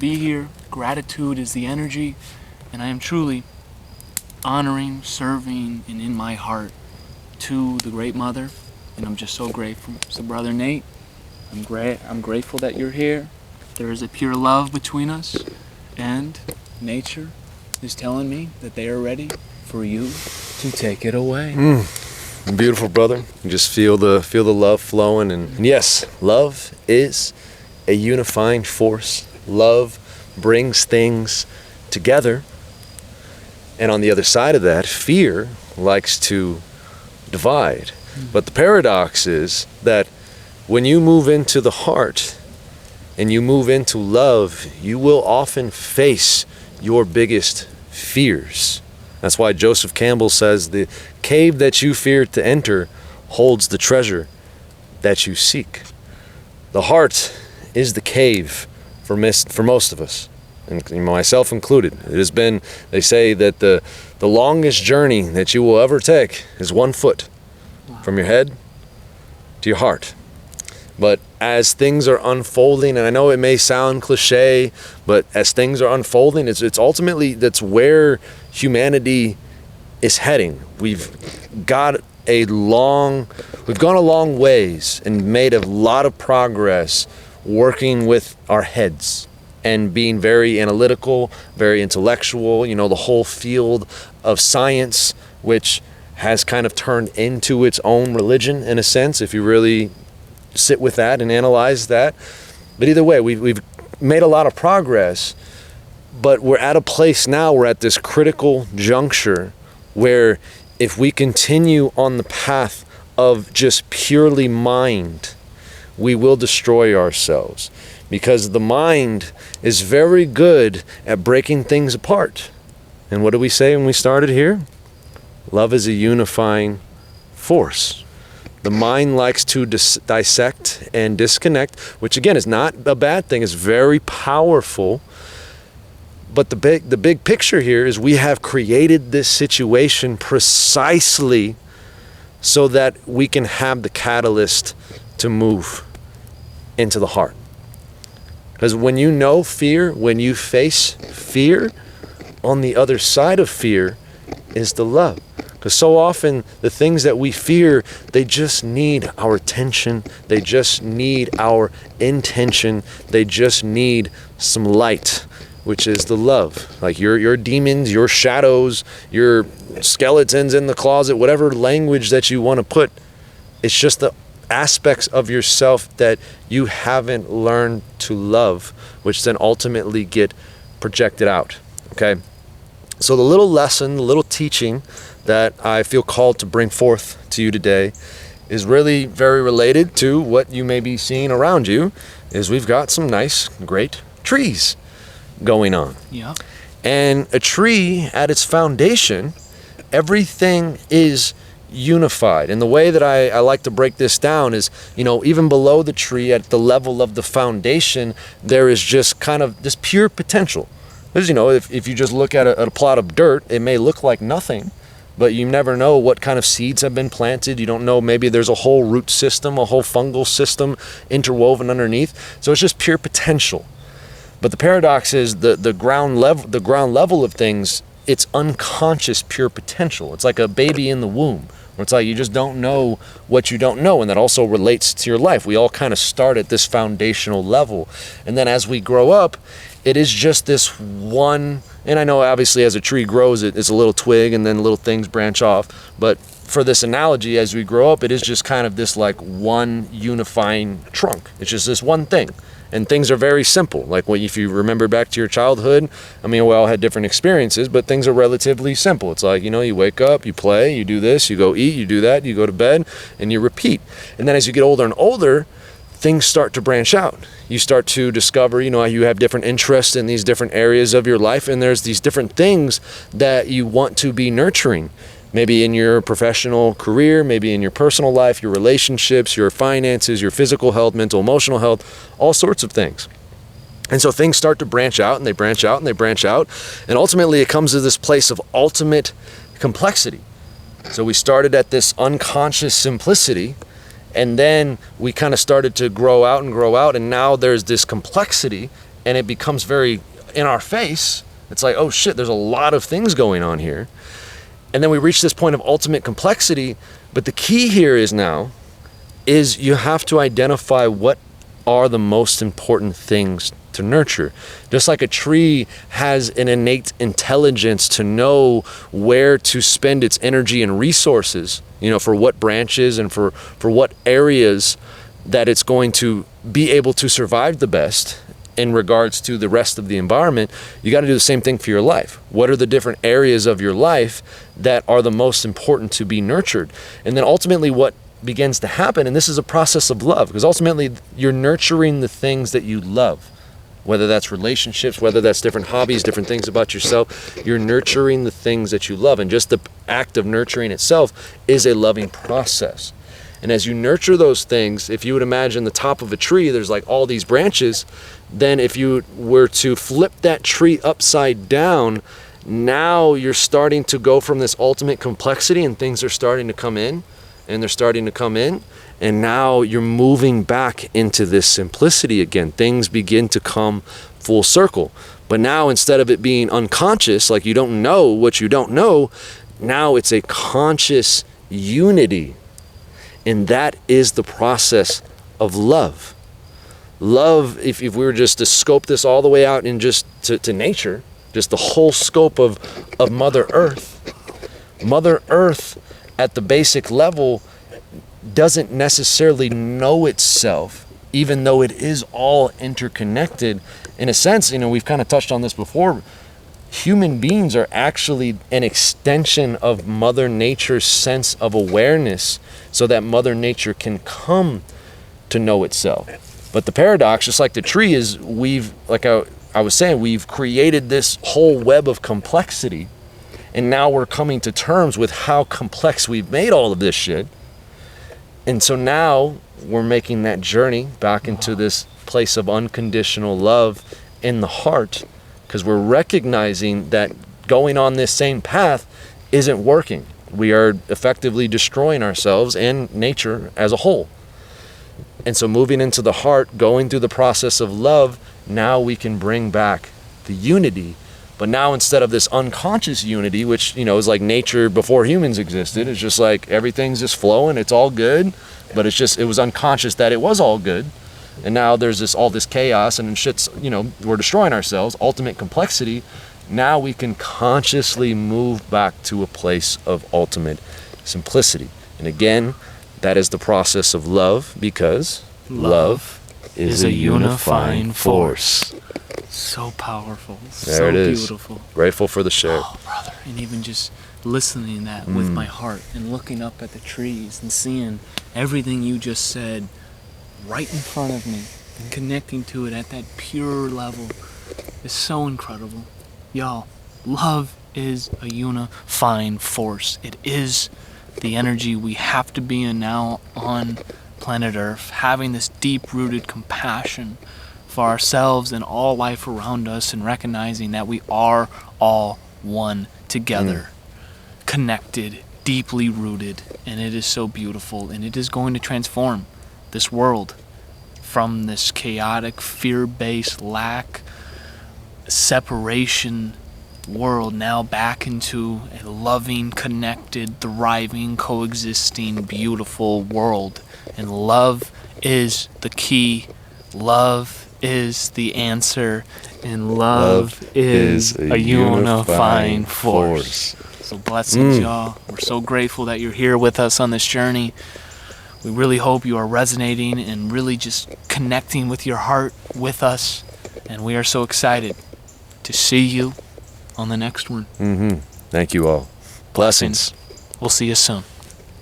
be here. Gratitude is the energy, and I am truly honoring, serving, and in my heart to the Great Mother, and I'm just so grateful. So Brother Nate, I'm grateful that you're here. There is a pure love between us, and nature is telling me that they are ready for you to take it away. Beautiful, brother. You just feel the love flowing, and yes, love is a unifying force. Love brings things together, and on the other side of that, fear likes to divide. But the paradox is that when you move into the heart and you move into love, you will often face your biggest fears. That's why Joseph Campbell says the cave that you fear to enter holds the treasure that you seek. The heart is the cave for most of us, and myself included. It has been, they say that the longest journey that you will ever take is 1 foot from your head to your heart. But as things are unfolding, and I know it may sound cliche, but as things are unfolding, it's ultimately that's where humanity is heading. We've gone a long ways and made a lot of progress working with our heads and being very analytical, very intellectual, the whole field of science, which has kind of turned into its own religion in a sense, if you really sit with that and analyze that. But either way, we've made a lot of progress, but we're at a place now, we're at this critical juncture where if we continue on the path of just purely mind, we will destroy ourselves, because the mind is very good at breaking things apart. And what did we say when we started here? Love is a unifying force. The mind likes to dissect and disconnect, which again is not a bad thing. It's very powerful. But the big picture here is we have created this situation precisely so that we can have the catalyst to move into the heart. Because when you know fear, when you face fear, on the other side of fear is the love. Because so often the things that we fear, they just need our attention. They just need our intention. They just need some light, which is the love. Like your demons, your shadows, your skeletons in the closet, whatever language that you want to put, it's just the aspects of yourself that you haven't learned to love, which then ultimately get projected out. Okay? So the little lesson, the little teaching that I feel called to bring forth to you today is really very related to what you may be seeing around you, is we've got some nice, great trees going on. Yeah. And a tree at its foundation, everything is unified. And the way that I like to break this down is, even below the tree at the level of the foundation, there is just kind of this pure potential. Because, if you just look at a plot of dirt, it may look like nothing, but you never know what kind of seeds have been planted. You don't know, maybe there's a whole root system, a whole fungal system interwoven underneath. So it's just pure potential. But the paradox is the ground level of things, it's unconscious pure potential. It's like a baby in the womb, where it's like you just don't know what you don't know. And that also relates to your life. We all kind of start at this foundational level. And then as we grow up, it is just this one, and I know obviously as a tree grows, it's a little twig and then little things branch off. But for this analogy, as we grow up, it is just kind of this like one unifying trunk. It's just this one thing. And things are very simple. Like if you remember back to your childhood, we all had different experiences, but things are relatively simple. It's like, you wake up, you play, you do this, you go eat, you do that, you go to bed, and you repeat. And then as you get older and older, things start to branch out. You start to discover, you have different interests in these different areas of your life, and there's these different things that you want to be nurturing. Maybe in your professional career, maybe in your personal life, your relationships, your finances, your physical health, mental, emotional health, all sorts of things. And so things start to branch out, and they branch out, and they branch out, and ultimately it comes to this place of ultimate complexity. So we started at this unconscious simplicity, and then we kind of started to grow out, and now there's this complexity, and it becomes very in our face. It's like, oh shit, there's a lot of things going on here. And then we reach this point of ultimate complexity. But the key here is you have to identify what are the most important things to nurture. Just like a tree has an innate intelligence to know where to spend its energy and resources, for what branches and for what areas that it's going to be able to survive the best in regards to the rest of the environment. You got to do the same thing for your life. What are the different areas of your life that are the most important to be nurtured? And then ultimately what begins to happen, and this is a process of love, because ultimately you're nurturing the things that you love, whether that's relationships, whether that's different hobbies, different things about yourself. You're nurturing the things that you love, and just the act of nurturing itself is a loving process. And as you nurture those things, if you would imagine the top of a tree, there's like all these branches. Then if you were to flip that tree upside down, now you're starting to go from this ultimate complexity, and things are starting to come in, and they're starting to come in. And now you're moving back into this simplicity again. Things begin to come full circle. But now instead of it being unconscious, like you don't know what you don't know, now it's a conscious unity. And that is the process of love. Love, if we were just to scope this all the way out in just to nature, just the whole scope of Mother Earth. Mother Earth at the basic level doesn't necessarily know itself, even though it is all interconnected. In a sense, we've kind of touched on this before, human beings are actually an extension of Mother Nature's sense of awareness, so that Mother Nature can come to know itself. But the paradox, just like the tree, is I was saying, we've created this whole web of complexity, and now we're coming to terms with how complex we've made all of this shit. And so now we're making that journey back into this place of unconditional love in the heart, because we're recognizing that going on this same path isn't working. We are effectively destroying ourselves and nature as a whole. And so moving into the heart, going through the process of love, now we can bring back the unity. But now instead of this unconscious unity, which, is like nature before humans existed, it's just like everything's just flowing, it's all good, but it was unconscious that it was all good. And now there's all this chaos and shit's, we're destroying ourselves, ultimate complexity. Now we can consciously move back to a place of ultimate simplicity. And again, that is the process of love, because love is a unifying force. So powerful. There so it is. Beautiful. Grateful for the share. Oh, brother. And even just listening that with my heart and looking up at the trees and seeing everything you just said right in front of me and connecting to it at that pure level is so incredible. Y'all, love is a unifying force. It is the energy we have to be in now on planet Earth, having this deep-rooted compassion for ourselves and all life around us, and recognizing that we are all one together, connected, deeply rooted, and it is so beautiful, and it is going to transform this world from this chaotic, fear-based, lack, separation world now back into a loving, connected, thriving, coexisting, beautiful world. And love is the key. Love is the answer, and love is a unifying force. So blessings, y'all. We're so grateful that you're here with us on this journey. We really hope you are resonating and really just connecting with your heart with us. And we are so excited to see you on the next one. Thank you all. Blessings. We'll see you soon.